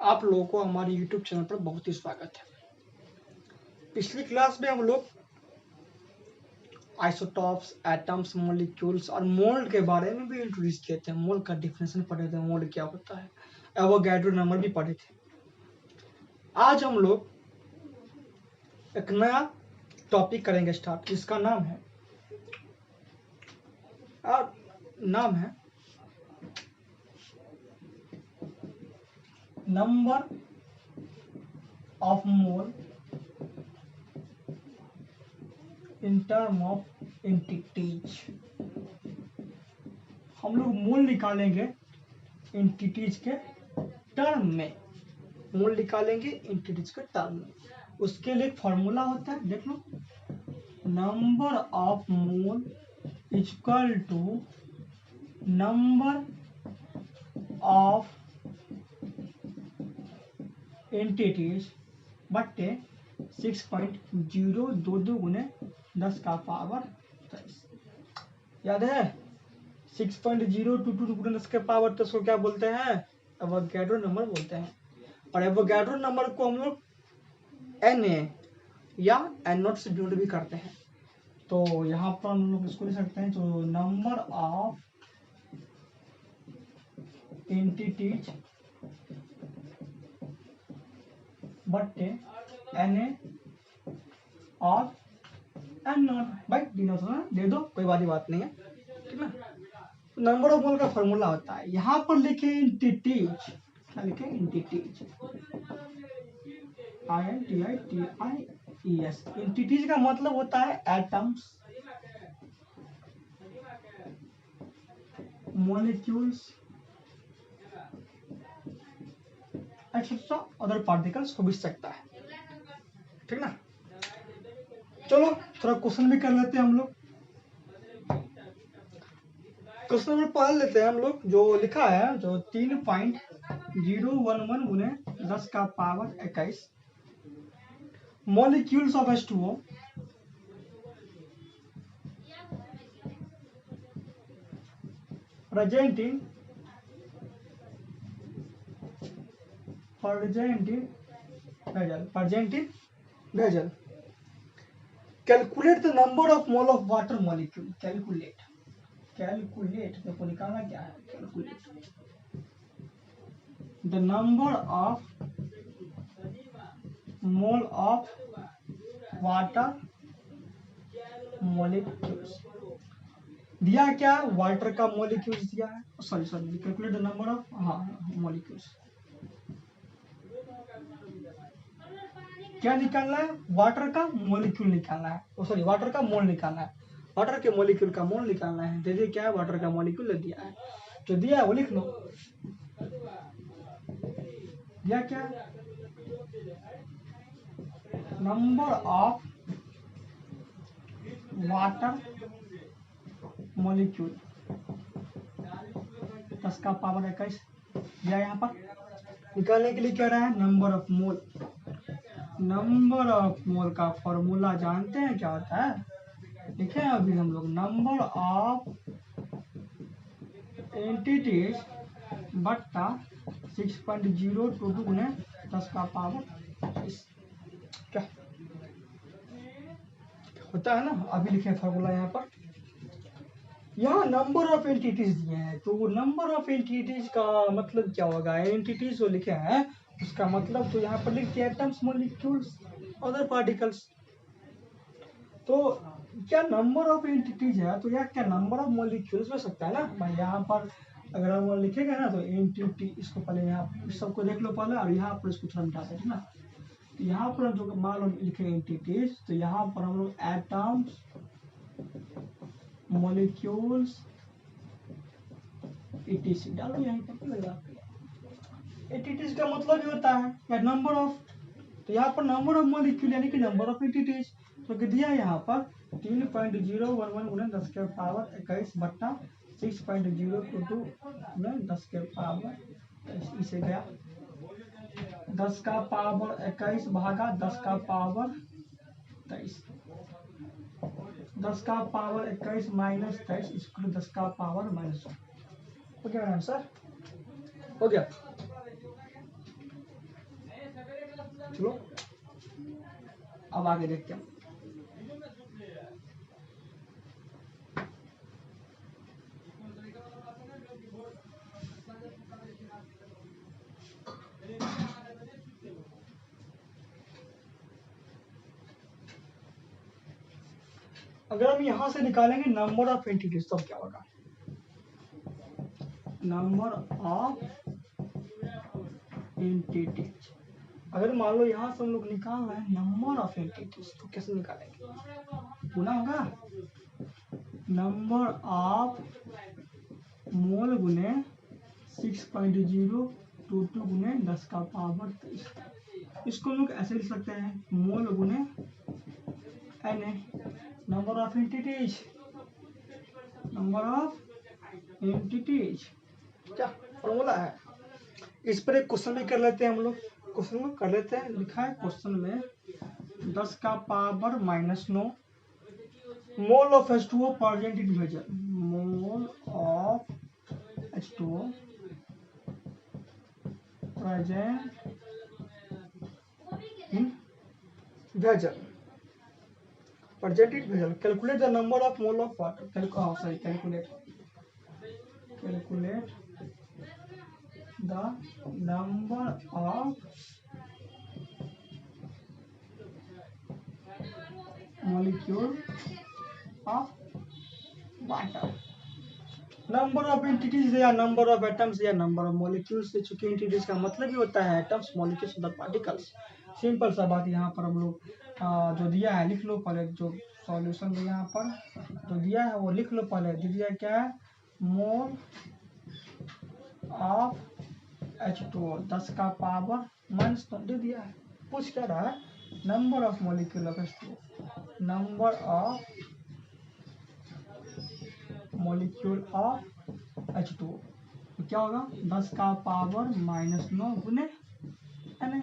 आप लोगों को हमारे YouTube चैनल पर बहुत ही स्वागत है। पिछली क्लास में हम लोग आइसोटॉप्स, एटम्स, मॉलिक्यूल्स और मोल्ड के बारे में भी इंट्रोड्यूस किए थे। मोल्ड का डिफिनेशन पढ़े थे, मोल्ड क्या होता है, एवोगैड्रो नंबर भी पढ़े थे। आज हम लोग एक नया टॉपिक करेंगे स्टार्ट, जिसका नाम है number of mole in term of entities. हम लोग मोल निकालेंगे एंटिटीज के टर्म में, मोल निकालेंगे एंटिटीज के टर्म में। उसके लिए एक फॉर्मूला होता है, देख लो, number of mole equal to number of entities बट्टे 6.022 गुने 10 का पावर 23। याद है 6.022 गुने 10 के पावर 23 को क्या बोलते हैं? एवोगैड्रो नंबर बोलते हैं। और एवोगैड्रो नंबर को हम लोग Na या N0 से डिनोट भी करते हैं। तो यहाँ पर हम लोग इसको लिख सकते हैं, तो नंबर ऑफ एंटिटीज बट्टे Na और N0 भाई डिनोट दे दो, कोई बात नहीं है, ठीक ना। नंबर ऑफ मोल का फॉर्मूला होता है, यहाँ पर लिखे एंटिटीज, क्या लिखे? Entities, INTITIES। एंटिटीज का मतलब होता है atoms, molecules etcetera other particles हो भी सकता है, ठीक ना। चलो थोड़ा क्वेश्चन भी कर लेते हैं हम लोग। क्वेश्चन नंबर पढ़ लेते हैं हम लोग, जो लिखा है, जो 3.011 गुने 10 का power 21 molecules of H2O present in vessel. Calculate the number of mole of water molecule. Calculate देखो निकालना क्या है? Calculate the number of mole of water molecules। दिया क्या? वाटर का मॉलिक्यूल्स दिया है, sorry calculate the number of molecules. क्या निकालना है? वाटर का मॉलिक्यूल निकालना है, सॉरी वाटर का मोल निकालना है, वाटर के मॉलिक्यूल का मोल निकालना है। दे क्या है? वाटर का मॉलिक्यूल दिया है, जो दिया है वो लिख लो। दिया क्या? नंबर ऑफ वाटर मॉलिक्यूल 10 का पावर 21 दिया। यहाँ पर निकालने के लिए क्या रहा है? Number of mole. Number of मोल का फॉर्मूला जानते हैं क्या होता है? लिखे हैं अभी हम लोग, नंबर ऑफ एंटिटीज बट्टा 6.022 गुने 10 का पावर 21। क्या होता है ना, अभी लिखे फॉर्मूला यहाँ पर। यहाँ नंबर ऑफ एंटिटीज दिए हैं, तो नंबर ऑफ एंटिटीज का मतलब क्या होगा? एंटिटीज जो लिखे हैं उसका मतलब तो यहाँ पर लिख दिया एटम्स, मॉलिक्यूल्स, अदर पार्टिकल्स। तो क्या नंबर ऑफ एंटिटीज है, तो यह क्या नंबर ऑफ मॉलिक्यूल्स हो सकता है ना भाई। यहाँ पर अगर हम लिखेंगे ना, तो एंटिटी, इसको पहले यहाँ सबको देख लो पहले, और यहाँ पर इसको थोड़ा मिटा देना। तो यहाँ पर हम जो मान लो लिखेंगे एंटिटीज, तो यहाँ पर हम लोग एटम्स, मॉलिक्यूल्स, एटीसी डालो यहाँ पर लगा। एटीटीज का मतलब ये होता है नंबर ऑफ, तो यहाँ पर नंबर ऑफ मॉलिक्यूल यानी कि नंबर ऑफ एटीटीज। तो दिया यहाँ पर 3.011 गुने 10 के पावर 21 बट्टा 6.022 गुने 10 के पावर, इसे गया 10 का पावर 21 भागा 10 का पावर 23, 10 का पावर 21 माइनस 23 इसको 10 का पावर -1। हो गया आंसर? हो गया। चलो अब आगे देखते हैं। अगर हम यहां से निकालेंगे नंबर ऑफ एंटिटीज तो क्या होगा, नंबर ऑफ एंटिटीज। अगर मान लो यहाँ से हम लोग निकाल रहे हैं नंबर ऑफ एंटिटीज तो कैसे निकालेंगे, गुना होगा नंबर ऑफ मोल गुने 6.022 गुने 10 का पावर 23। इसको हम लोग ऐसे लिख सकते हैं मोल गुने N number of entities, number of entities क्या फॉर्मूला है। इस पर एक क्वेश्चन भी कर लेते हैं हम लोग, क्वेश्चन में कर लेते हैं। लिखा है क्वेश्चन में 10 का power -9 mole of H2O present in vessel, mole of H2O present in vessel, present in vessel, calculate the number of mole of water, calculate the number of molecule of water, number of entities या number of atoms या number of molecules से, चूंकि entities का मतलब ही होता है atoms molecules और particles. Simple सा बात यहाँ पर हम लोग जो दिया है लिख लो पहले, जो सॉल्यूशन में यहाँ पर जो दिया है वो लिख लो पहले। दिया क्या है, मोल ऑफ H2O 10 का पावर -9 दे दिया है। पूछ क्या रहा है, number of molecule of H2O, number of molecule of H2O तो क्या होगा 10 का पावर -9 गुने n।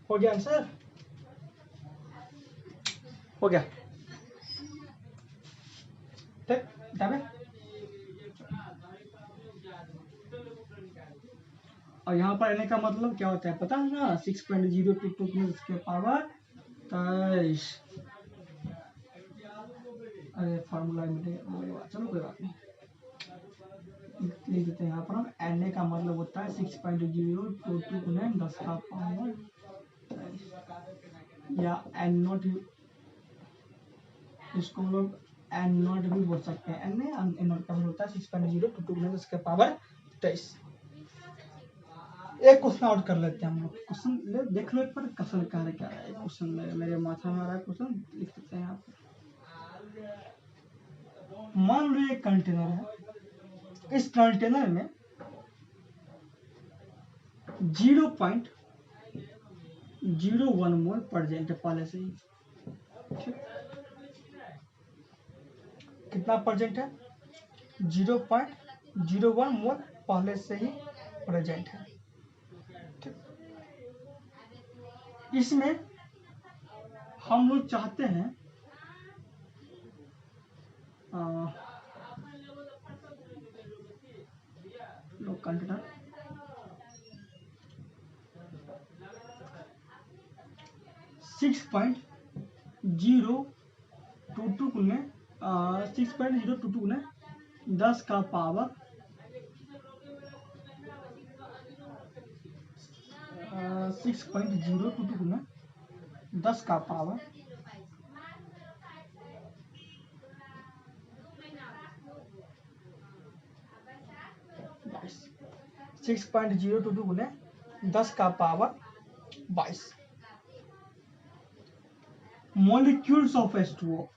हो गया आंसर, हो गया ठीक है। और यहाँ पर n का मतलब क्या होता है पता है ना, 6.022 इसके पावर 23। अरे फार्मूला मिलेगा, चलो कोई बात नहीं, लिख देते हैं यहाँ पर हम। एन का मतलब होता है 6.022 गुने 10 का पावर 23, या एन नॉट, इसको हम लोग एन नॉट भी बोल सकते हैं। एन नॉट का मतलब होता है 6.022 गुने 10 का पावर 23। एक क्वेश्चन और कर लेते हैं हम लोग, क्वेश्चन देख लो एक बार क्वेश्चन क्या है, क्या है क्वेश्चन मेरे माथा में आ रहा है, क्वेश्चन लिख सकते हैं यहाँ पर। मान लो एक कंटेनर है, इस कंटेनर में 0.01 मोल प्रेजेंट है पहले से ही, कितना प्रेजेंट है 0.01 मोल पहले से ही प्रेजेंट है। इसमें हम लोग चाहते हैं कंटेनर 6.022 गुने 6.022 गुने 10 का पावर 6.022 गुने 10 का पावर 6.022 गुने 10 का power 22 molecules of H2O,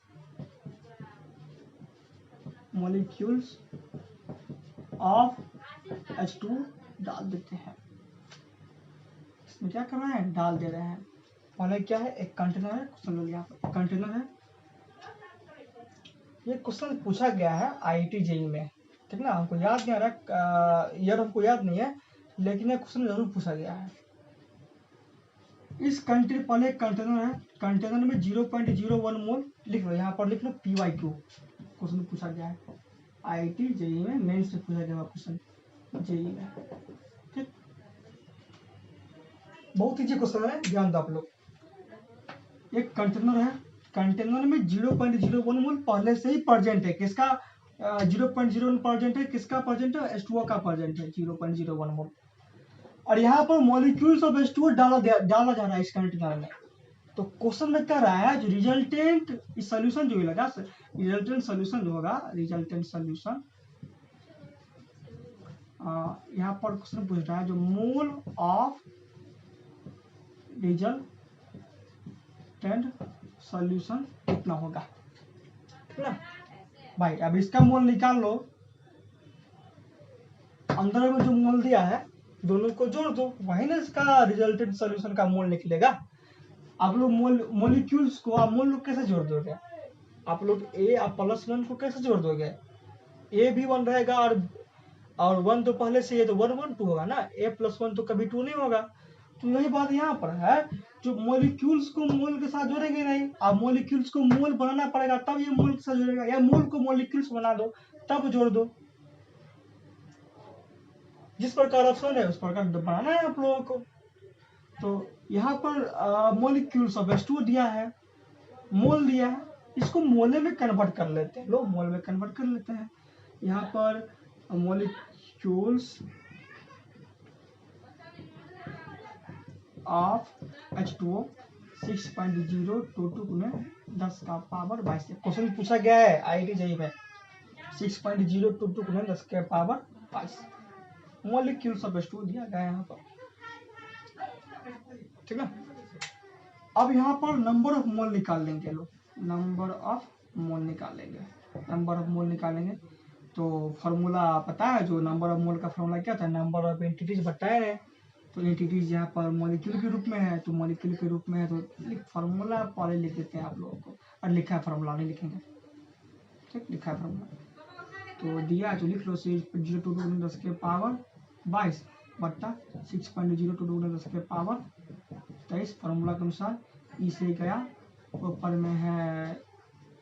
molecules of H2O डाल देते हैं। इसमें क्या कर रहे हैं, डाल दे रहे हैं। पहले क्या है, एक कंटेनर है, क्वेश्चन लोग यहाँ पर कंटेनर है। ये क्वेश्चन पूछा गया है IIT JEE में, ठीक ना, हमको याद नहीं आ रहा, ईयर हमको याद नहीं है, लेकिन ये क्वेश्चन जरूर पूछा गया है। इस कंटेनर, पहले एक कंटेनर है, कंटेनर में 0.01 मोल लिख लो, यहाँ पर लिख लो PYQ, क्वेश्चन पूछा गया है IIT JEE में, मेंस से पूछा गया क्वेश्चन JEE में, ठीक। बहुत ईजी क्वेश्चन है, ध्यान दो आप लोग। एक कंटेनर है, कंटेनर में 0.01 मोल पहले से ही प्रेजेंट है, किसका 0.01 प्रेजेंट है, किसका प्रेजेंट है, H2O का प्रेजेंट है 0.01 मोल। और यहाँ पर मॉलिक्यूल्स ऑफ H2O डाला जा रहा है इस कंटेनर में। तो क्वेश्चन में क्या रहा है, जो रिजल्टेंट इस सोल्यूशन जो लगा, रिजल्टेंट सोल्यूशन जो होगा, रिजल्टेंट सोल्यूशन यहाँ पर क्वेश्चन पूछ रहा है जो मोल ऑफ रिजल्टेंट सॉल्यूशन कितना होगा, ठीक है ना भाई। अब इसका मोल निकाल लो, अंदर में जो मोल दिया है दोनों को जोड़ दो, वही ना इसका रिजल्टेंट सॉल्यूशन का मोल निकलेगा। आप लोग मोलिक्यूल्स को आप मोल लोग कैसे जोड़ दोगे, आप लोग A आप +1 को कैसे जोड़ दोगे, A भी 1 रहेगा और 1 तो पहले से ये तो 1 1 2 होगा ना, A+1 तो कभी 2 नहीं होगा। तो यही बात यहाँ पर है, जो मॉलिक्यूल्स को मोल के साथ जोड़ेंगे नहीं, आप मॉलिक्यूल्स को मोल बनाना पड़ेगा तब ये मोल के साथ जोड़ेगा, या मोल को मॉलिक्यूल्स बना दो तब जोड़ दो। जिस प्रकार ऑप्शन है उस प्रकार बनाना है आप लोगों को। तो यहाँ पर मॉलिक्यूल्स ऑफ H2O दिया है, मोल दिया है, इसको मोले में कन्वर्ट कर लेते हैं लोग, मोल में कन्वर्ट कर लेते हैं। यहाँ पर मॉलिक्यूल्स ऑफ H2O 6.022 में 10 का पावर 22। क्वेश्चन पूछा गया है IIT JEE में, 6.022 में 10 के पावर 22 मॉलिक्यूल्स ऑफ H2O दिया गया है यहाँ पर, ठीक है। अब यहाँ पर नंबर ऑफ मोल निकाल लेंगे लोग, नंबर ऑफ मोल निकालेंगे, नंबर ऑफ मोल निकालेंगे। तो फॉर्मूला पता है, जो नंबर ऑफ मोल का फॉर्मूला क्या था, नंबर ऑफ एंटिटीज बताया है। तो एंटिटीज यहाँ पर मॉलिक्यूल के रूप में है, तो मॉलिक्यूल के रूप में है तो फॉर्मूला पहले लिख देते हैं आप लोगों को, और लिखा है फॉर्मूला नहीं लिखेंगे, ठीक, लिखा है फॉर्मूला तो दिया है तो लिख लो, 6.022 10 के पावर 22 बट्टा 6.022 10 के पावर 23। फॉर्मूला के अनुसार ई से गया, ऊपर में है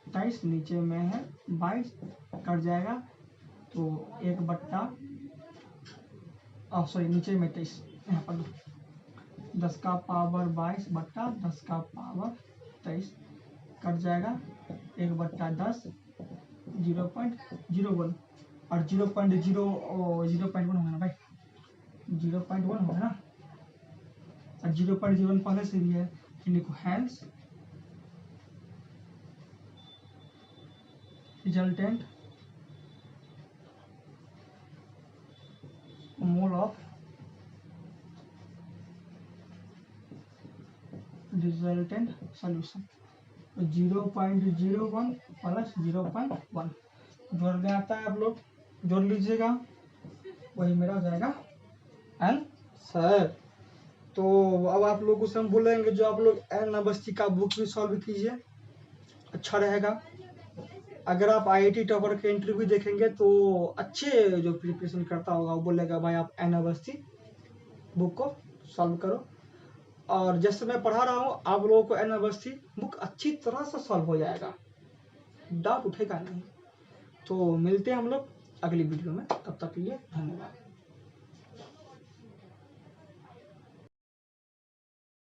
23 नीचे में है 22, कट जाएगा तो 1 बट्टा सॉरी नीचे में 23, यहाँ पर 10 का पावर 22 बट्टा 10 का पावर 23, कट जाएगा 1 बट्टा 10 0.01 और 0.1 होगा ना भाई, 0.1 होगा ना, और 0.01 पहले से भी है, लिखो hence resultant mole of resultant solution 0.01 plus 0.1 जोड़ने आता है, आप लोग जोड़ लीजिएगा, वही मेरा हो जाएगा आंसर। तो अब आप लोगों से हम बोलेंगे जो आप लोग एन अवस्थी का बुक भी सॉल्व कीजिए, अच्छा रहेगा। अगर आप IIT टॉपर के इंटरव्यू देखेंगे तो अच्छे जो प्रिपरेशन करता होगा वो बोलेगा भाई आप एन अवस्थी बुक को सॉल्व करो, और जैसे मैं पढ़ा रहा हूँ आप लोगों को एन अवस्थी बुक अच्छी तरह से सॉल्व हो जाएगा, डाउट उठेगा नहीं। तो मिलते हैं हम लोग अगली वीडियो में, तब तक के लिए धन्यवाद।